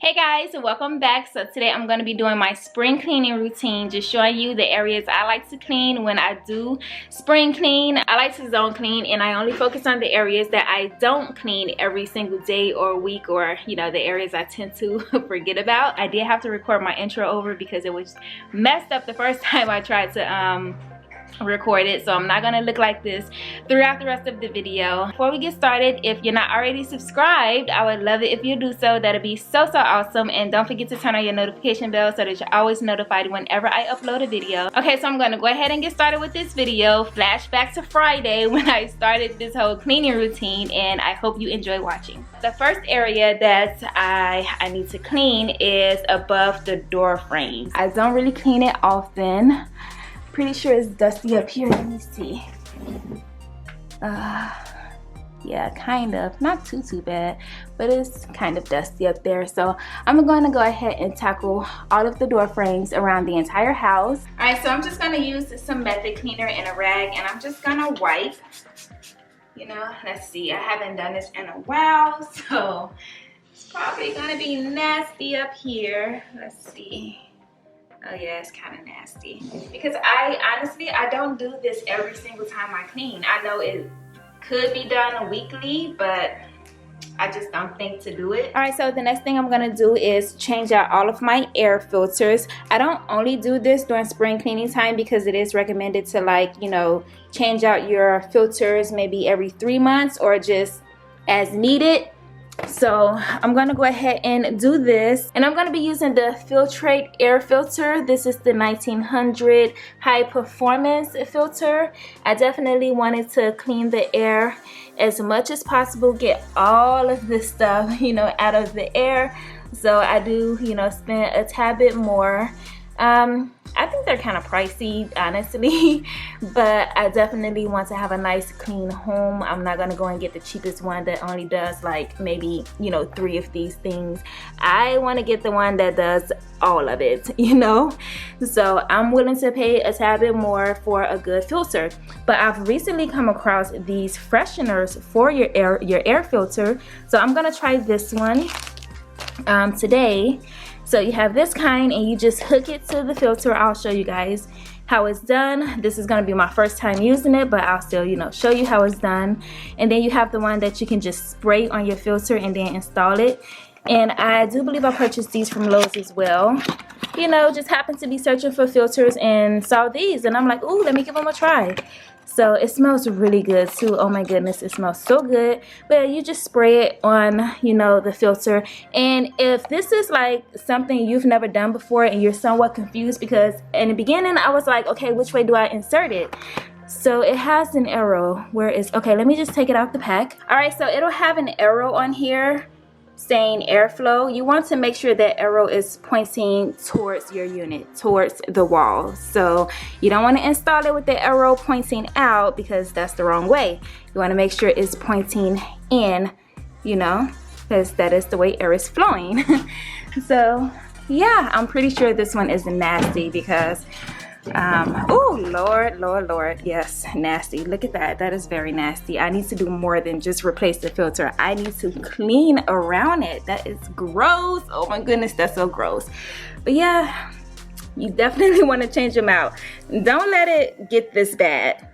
Hey guys, welcome back. So today I'm going to be doing my spring cleaning routine, just showing you the areas I like to clean when I do spring clean. I like to zone clean, and I only focus on the areas that I don't clean every single day or week, or the areas I tend to forget about. I did have to record my intro over because it was messed up the first time I tried to record it, so I'm not gonna look like this throughout the rest of the video. Before we get started, if you're not already subscribed, I would love it if you do so. That'd be so awesome. And don't forget to turn on your notification bell so that you're always notified whenever I upload a video. Okay, so I'm gonna go ahead and get started with this video. Flashback to Friday when I started this whole cleaning routine, and I hope you enjoy watching. The first area that I need to clean is above the door frames. I don't really clean it often. Pretty sure it's dusty up here. Let me see. Yeah, kind of. Not too bad, but it's kind of dusty up there. So I'm going to go ahead and tackle all of the door frames around the entire house. All right, so I'm just going to use some method cleaner and a rag, and I'm just going to wipe. Let's see. I haven't done this in a while, so it's probably going to be nasty up here. Let's see. Oh yeah, it's kind of nasty because I don't do this every single time I clean. I know it could be done weekly, but I just don't think to do it. All right, so the next thing I'm gonna do is change out all of my air filters. I don't only do this during spring cleaning time because it is recommended to change out your filters maybe every 3 months or just as needed. So I'm gonna go ahead and do this, and I'm gonna be using the Filtrate air filter. This is the 1900 high performance filter. I definitely wanted to clean the air as much as possible, get all of this stuff out of the air. So I do spend a tad bit more. I think they're kind of pricey, honestly, but I definitely want to have a nice clean home. I'm not gonna go and get the cheapest one that only does like maybe 3 of these things. I want to get the one that does all of it, so I'm willing to pay a tad bit more for a good filter. But I've recently come across these fresheners for your air filter, so I'm gonna try this one today. So you have this kind, and you just hook it to the filter. I'll show you guys how it's done. This is gonna be my first time using it, but I'll still show you how it's done. And then you have the one that you can just spray on your filter and then install it. And I do believe I purchased these from Lowe's as well. Just happened to be searching for filters and saw these, and I'm like, ooh, let me give them a try. So it smells really good too. Oh my goodness, it smells so good. But you just spray it on the filter. And if this is like something you've never done before and you're somewhat confused, because in the beginning I was like, okay, which way do I insert it? So it has an arrow where it's okay. Let me just take it out the pack. All right, so it'll have an arrow on here saying airflow. You want to make sure that arrow is pointing towards your unit, towards the wall. So you don't want to install it with the arrow pointing out, because that's the wrong way. You want to make sure it's pointing in, because that is the way air is flowing. So yeah, I'm pretty sure this one is nasty because oh Lord, yes, nasty. Look at that. That is very nasty. I need to do more than just replace the filter. I need to clean around it. That is gross. Oh my goodness, that's so gross. But yeah, you definitely want to change them out. Don't let it get this bad.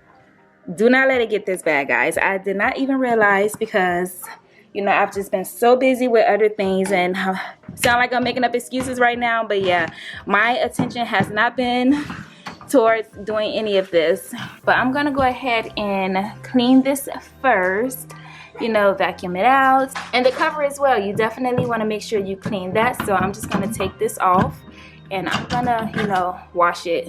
Do not let it get this bad, guys. I did not even realize because I've just been so busy with other things, and sound like I'm making up excuses right now, but yeah, my attention has not been towards doing any of this. But I'm gonna go ahead and clean this first, vacuum it out, and the cover as well. You definitely want to make sure you clean that. So I'm just gonna take this off, and I'm gonna wash it.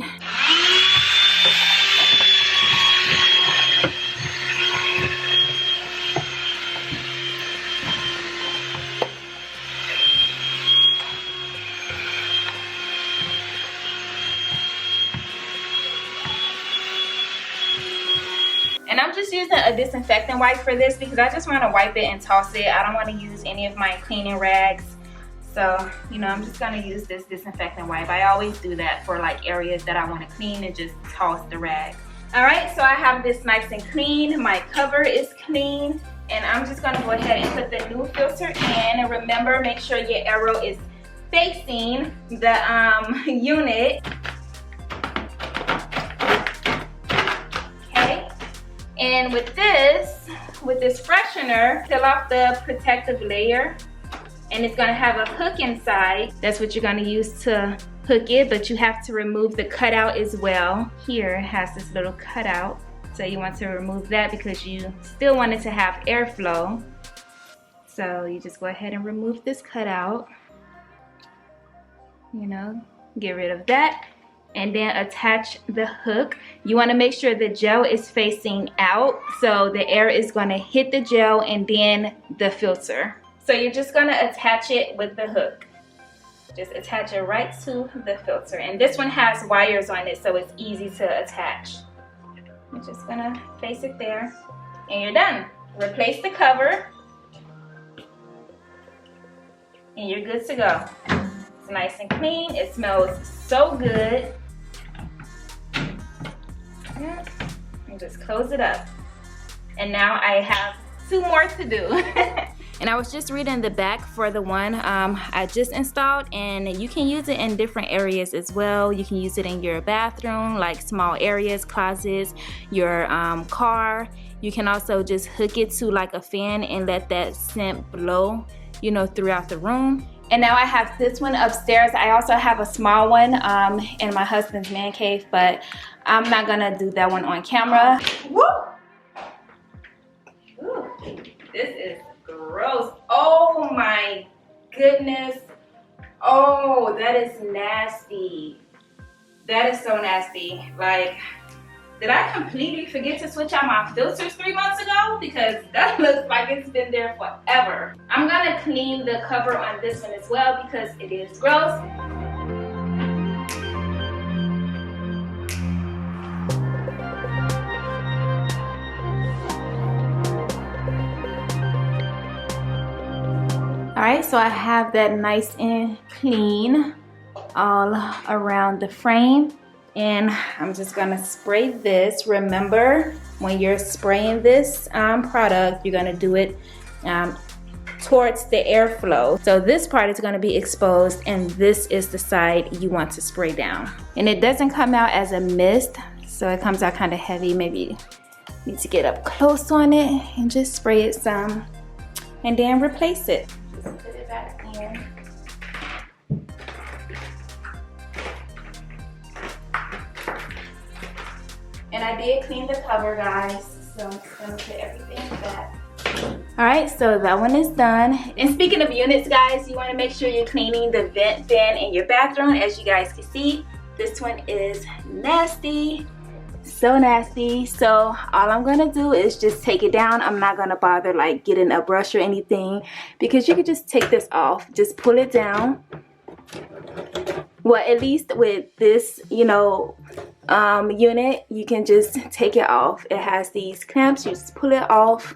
And I'm just using a disinfectant wipe for this because I just want to wipe it and toss it. I don't want to use any of my cleaning rags. So, I'm just going to use this disinfectant wipe. I always do that for like areas that I want to clean, and just toss the rag. All right, so I have this nice and clean. My cover is clean. And I'm just gonna go ahead and put the new filter in. And remember, make sure your arrow is facing the unit. Okay. And with this freshener, peel off the protective layer. And it's gonna have a hook inside. That's what you're gonna use to hook it, but you have to remove the cutout as well. Here it has this little cutout. So you want to remove that because you still want it to have airflow. So you just go ahead and remove this cutout. You know, get rid of that. And then attach the hook. You want to make sure the gel is facing out. So the air is going to hit the gel and then the filter. So you're just going to attach it with the hook. Just attach it right to the filter. And this one has wires on it, so it's easy to attach. You're just gonna place it there and you're done. Replace the cover and you're good to go. It's nice and clean. It smells so good. Yeah. And just close it up. And now I have 2 more to do. And I was just reading the back for the one I just installed, and you can use it in different areas as well. You can use it in your bathroom, like small areas, closets, your car. You can also just hook it to like a fan and let that scent blow, you know, throughout the room. And now I have this one upstairs. I also have a small one in my husband's man cave, but I'm not gonna do that one on camera. Woo! Ooh, this is gross. Oh my goodness. Oh, that is nasty. That is so nasty. Like, did I completely forget to switch out my filters 3 months ago? Because that looks like it's been there forever. I'm gonna clean the cover on this one as well because it is gross. Alright, so I have that nice and clean all around the frame. And I'm just gonna spray this. Remember, when you're spraying this product, you're gonna do it towards the airflow. So this part is gonna be exposed and this is the side you want to spray down. And it doesn't come out as a mist, so it comes out kind of heavy. Maybe you need to get up close on it and just spray it some and then replace it. Just put it back in. And I did clean the cover, guys, so I'm just gonna put everything back. Alright, so that one is done. And speaking of units, guys, you wanna make sure you're cleaning the vent fan in your bathroom. As you guys can see, this one is nasty. So nasty. So all I'm gonna do is just take it down. I'm not gonna bother like getting a brush or anything because you can just take this off. Just pull it down. Well, at least with this, you know, unit, you can just take it off. It has these clamps. You just pull it off.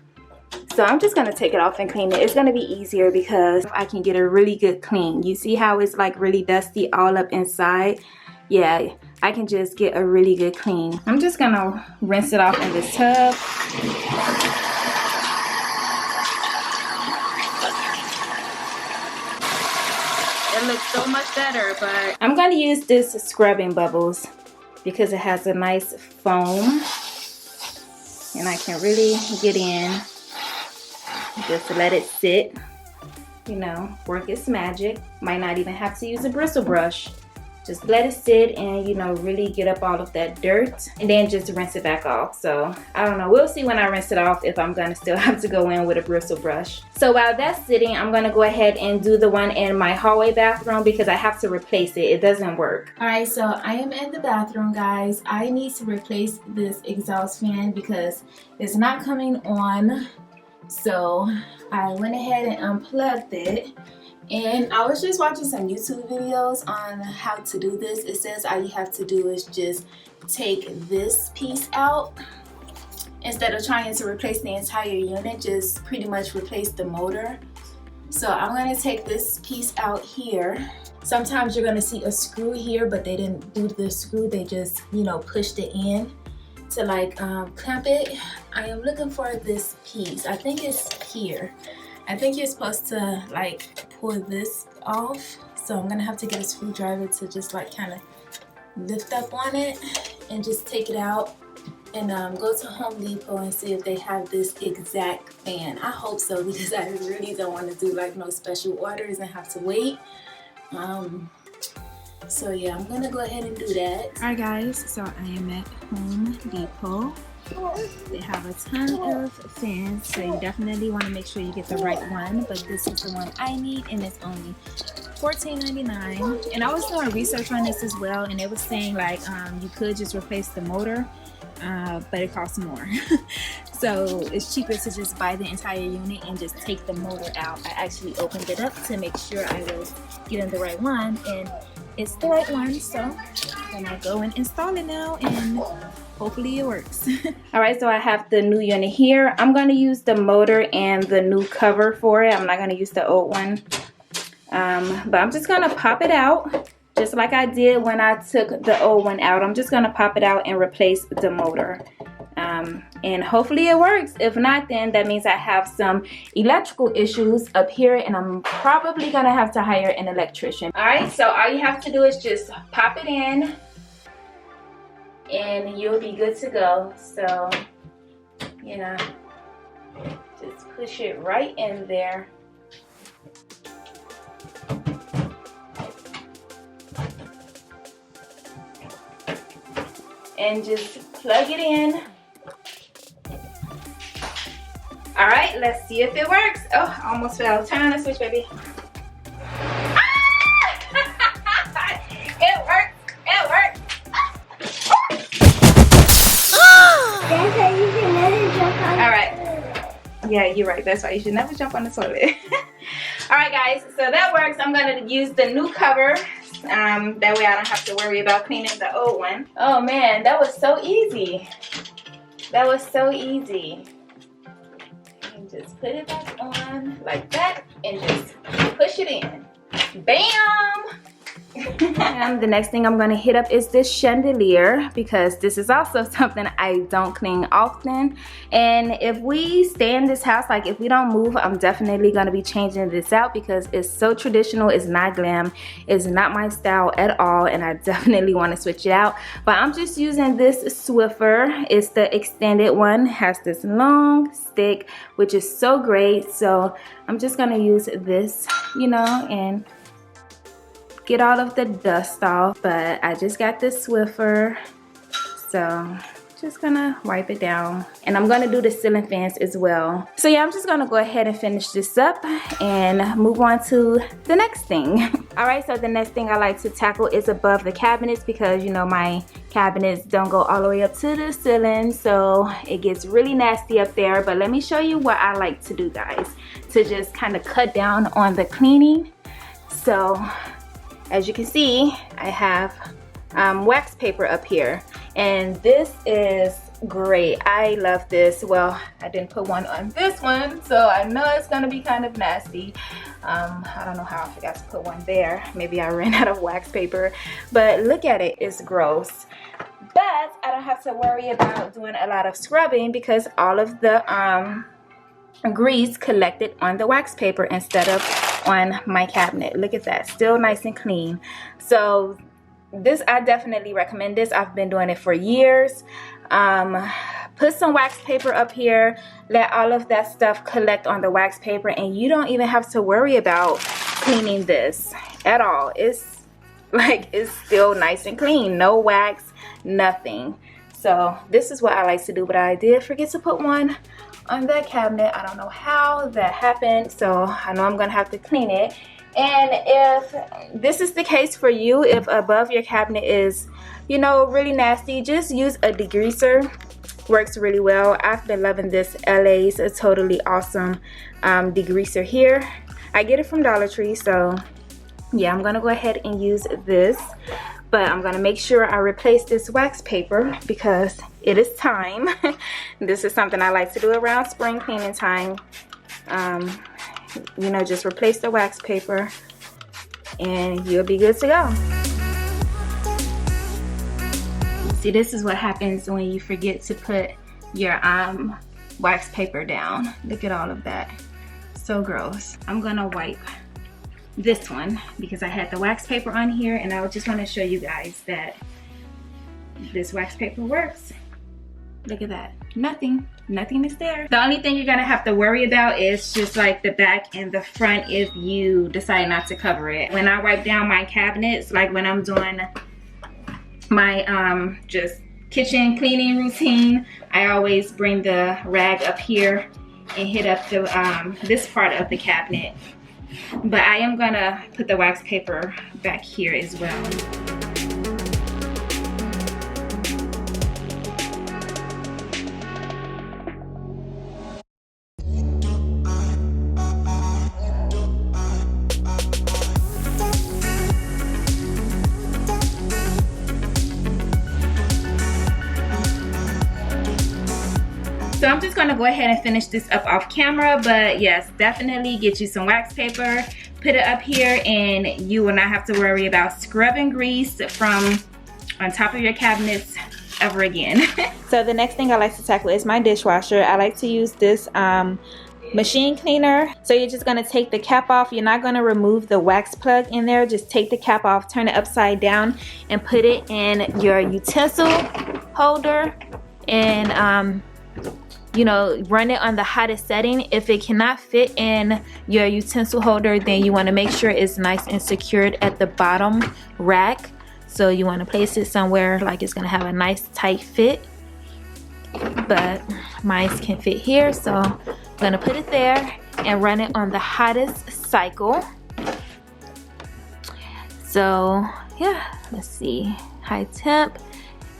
So I'm just gonna take it off and clean it. It's gonna be easier because I can get a really good clean. You see how it's like really dusty all up inside? Yeah, I can just get a really good clean. I'm just gonna rinse it off in this tub. It looks so much better, but I'm gonna use this scrubbing bubbles because it has a nice foam and I can really get in. Just let it sit, you know, work its magic. Might not even have to use a bristle brush. Just let it sit and, you know, really get up all of that dirt and then just rinse it back off. So I don't know, we'll see when I rinse it off if I'm gonna still have to go in with a bristle brush. So while that's sitting, I'm gonna go ahead and do the one in my hallway bathroom because I have to replace it. It doesn't work. All right, so I am in the bathroom, guys. I need to replace this exhaust fan because it's not coming on. So I went ahead and unplugged it. And I was just watching some YouTube videos on how to do this. It says all you have to do is just take this piece out. Instead of trying to replace the entire unit, just pretty much replace the motor. So I'm going to take this piece out here. Sometimes you're going to see a screw here, but they didn't do the screw. They just, you know, pushed it in to like clamp it, I am looking for this piece. I think it's here. I think you're supposed to like pull this off. So I'm gonna have to get a screwdriver to just like kind of lift up on it and just take it out, and go to Home Depot and see if they have this exact fan. I hope so, because I really don't want to do like no special orders and have to wait. So yeah, I'm gonna go ahead and do that. Alright guys, so I am at Home Depot. They have a ton of fans, so you definitely want to make sure you get the right one, but this is the one I need, and it's only $14.99. And I was doing research on this as well, and it was saying like you could just replace the motor, but it costs more. So it's cheaper to just buy the entire unit and just take the motor out. I actually opened it up to make sure I was getting the right one, and it's the right one, so I'm gonna go and install it now, and hopefully it works. All right, so I have the new unit here. I'm gonna use the motor and the new cover for it. I'm not gonna use the old one, but I'm just gonna pop it out just like I did when I took the old one out. I'm just gonna pop it out and replace the motor, and hopefully it works. If not, then that means I have some electrical issues up here, and I'm probably gonna have to hire an electrician. All right, so all you have to do is just pop it in and you'll be good to go. So, you know, just push it right in there. And just plug it in. All right, let's see if it works. Oh, I almost fell. Turn on the switch, baby. Ah! It works. It works. That's why you should never jump on All right. Yeah, you're right. That's why you should never jump on the toilet. All right, guys. So that works. I'm gonna use the new cover. That way I don't have to worry about cleaning the old one. Oh man, that was so easy. That was so easy. And just put it back on like that and just push it in. Bam! The next thing I'm gonna hit up is this chandelier, because this is also something I don't clean often, and if we stay in this house, like if we don't move, I'm definitely gonna be changing this out because it's so traditional. It's not glam, it's not my style at all, and I definitely want to switch it out. But I'm just using this Swiffer. It's the extended one, has this long stick, which is so great. So I'm just gonna use this, you know, and get all of the dust off. But I just got this Swiffer, so just gonna wipe it down, and I'm gonna do the ceiling fans as well. So yeah, I'm just gonna go ahead and finish this up and move on to the next thing. All right, so the next thing I like to tackle is above the cabinets, because you know my cabinets don't go all the way up to the ceiling, so it gets really nasty up there. But let me show you what I like to do, guys, to just kind of cut down on the cleaning. So as you can see, I have wax paper up here, and this is great. I love this. Well, I didn't put one on this one, so I know it's gonna be kind of nasty. I don't know how I forgot to put one there. Maybe I ran out of wax paper, but look at it, it's gross. But I don't have to worry about doing a lot of scrubbing because all of the grease collected on the wax paper instead of on my cabinet. Look at that, still nice and clean. So this, I definitely recommend this. I've been doing it for years. Put some wax paper up here, let all of that stuff collect on the wax paper, and you don't even have to worry about cleaning this at all. It's like, it's still nice and clean, no wax, nothing. So this is what I like to do, but I did forget to put one on that cabinet. I don't know how that happened, so I know I'm gonna have to clean it. And if this is the case for you, if above your cabinet is, you know, really nasty, just use a degreaser. Works really well. I've been loving this LA's a totally awesome degreaser here. I get it from Dollar Tree, so yeah, I'm gonna go ahead and use this. But I'm gonna make sure I replace this wax paper because it is time. This is something I like to do around spring cleaning time. You know, just replace the wax paper and you'll be good to go. See, this is what happens when you forget to put your wax paper down. Look at all of that. So gross. I'm gonna wipe this one because I had the wax paper on here, and I just want to show you guys that this wax paper works. Look at that. Nothing is there. The only thing you're gonna have to worry about is just like the back and the front if you decide not to cover it. When I wipe down my cabinets, like when I'm doing my just kitchen cleaning routine, I always bring the rag up here and hit up the this part of the cabinet. But I am gonna put the wax paper back here as well. So I'm just gonna go ahead and finish this up off camera, but yes, definitely get you some wax paper, put it up here, and you will not have to worry about scrubbing grease from on top of your cabinets ever again. So the next thing I like to tackle is my dishwasher. I like to use this machine cleaner. So you're just gonna take the cap off. You're not gonna remove the wax plug in there. Just take the cap off, turn it upside down, and put it in your utensil holder, and you know, run it on the hottest setting. If it cannot fit in your utensil holder, then you want to make sure it's nice and secured at the bottom rack. So you want to place it somewhere like it's going to have a nice tight fit. But mine can fit here, so I'm going to put it there and run it on the hottest cycle. So yeah, let's see, high temp.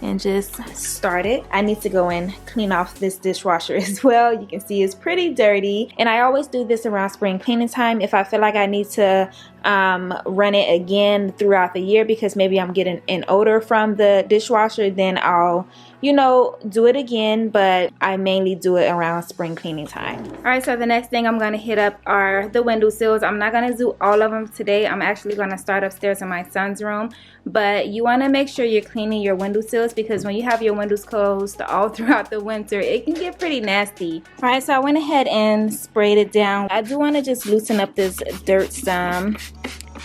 And just start it. I need to go and clean off this dishwasher as well. You can see it's pretty dirty, and I always do this around spring cleaning time. If I feel like I need to run it again throughout the year because maybe I'm getting an odor from the dishwasher, then I'll, you know, do it again, but I mainly do it around spring cleaning time. All right, so the next thing I'm gonna hit up are the window sills. I'm not gonna do all of them today. I'm actually gonna start upstairs in my son's room, but you wanna make sure you're cleaning your window sills because when you have your windows closed all throughout the winter, it can get pretty nasty. All right, so I went ahead and sprayed it down. I do wanna just loosen up this dirt some,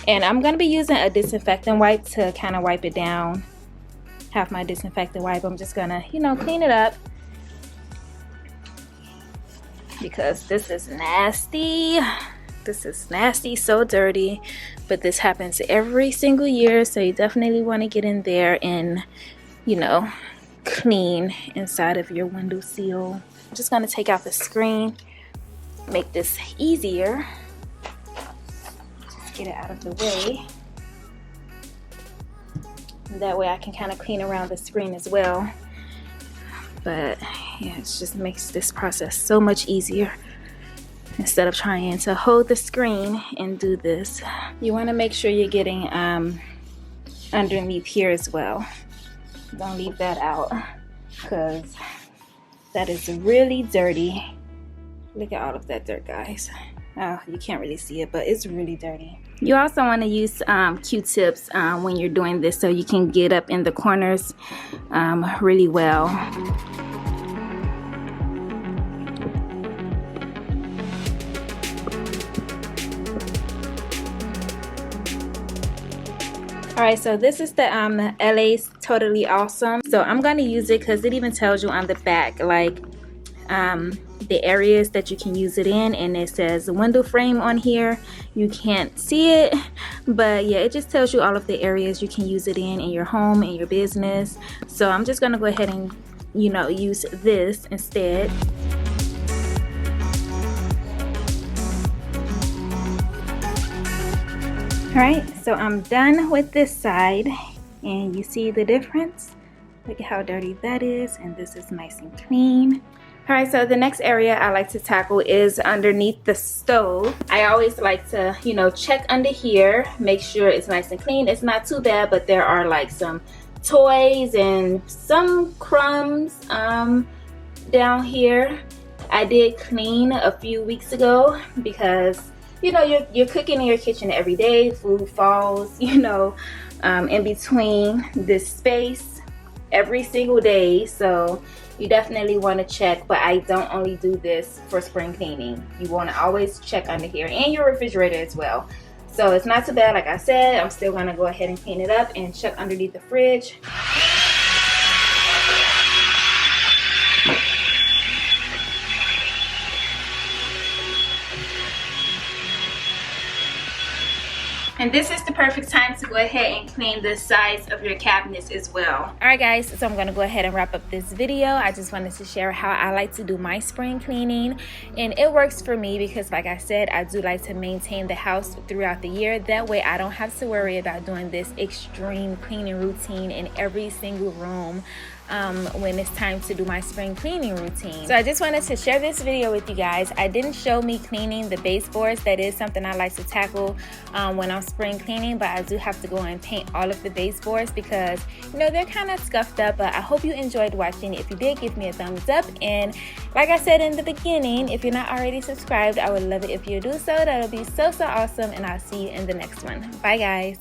and I'm gonna be using a disinfectant wipe to kind of wipe it down. Have my disinfectant wipe. I'm just gonna, you know, clean it up because this is nasty. This is nasty, so dirty, but this happens every single year, so you definitely want to get in there and, you know, clean inside of your window sill. I'm just gonna take out the screen, make this easier. Just get it out of the way. That way I can kind of clean around the screen as well. But yeah, it just makes this process so much easier instead of trying to hold the screen and do this. You want to make sure you're getting underneath here as well. Don't leave that out because that is really dirty. Look at all of that dirt, guys. Oh, you can't really see it, but it's really dirty. You also want to use Q-tips when you're doing this so you can get up in the corners really well. Alright, so this is the LA's Totally Awesome. So I'm going to use it because it even tells you on the back, like, the areas that you can use it in, and it says window frame on here. You can't see it, but yeah, it just tells you all of the areas you can use it in your home and your business. So I'm just gonna go ahead and, you know, use this instead. Alright, so I'm done with this side, and you see the difference. Look at how dirty that is, and this is nice and clean. Alright, so the next area I like to tackle is underneath the stove. I always like to, you know, check under here, make sure it's nice and clean. It's not too bad, but there are like some toys and some crumbs down here. I did clean a few weeks ago because, you know, you're cooking in your kitchen every day. Food falls, you know, in between this space. every single day, so you definitely want to check. But I don't only do this for spring cleaning. You want to always check under here and your refrigerator as well. So it's not too bad. Like I said, I'm still going to go ahead and clean it up and check underneath the fridge. And this is the perfect time to go ahead and clean the sides of your cabinets as well. Alright guys, so I'm going to go ahead and wrap up this video. I just wanted to share how I like to do my spring cleaning. And it works for me because, like I said, I do like to maintain the house throughout the year. That way I don't have to worry about doing this extreme cleaning routine in every single room when it's time to do my spring cleaning routine. So I just wanted to share this video with you guys. I didn't show me cleaning the baseboards. That is something I like to tackle when I'm spring cleaning, but I do have to go and paint all of the baseboards because, you know, they're kind of scuffed up. But I hope you enjoyed watching. If you did, give me a thumbs up, and like I said in the beginning, if you're not already subscribed, I would love it if you do so. That'll be so awesome, and I'll see you in the next one. Bye guys.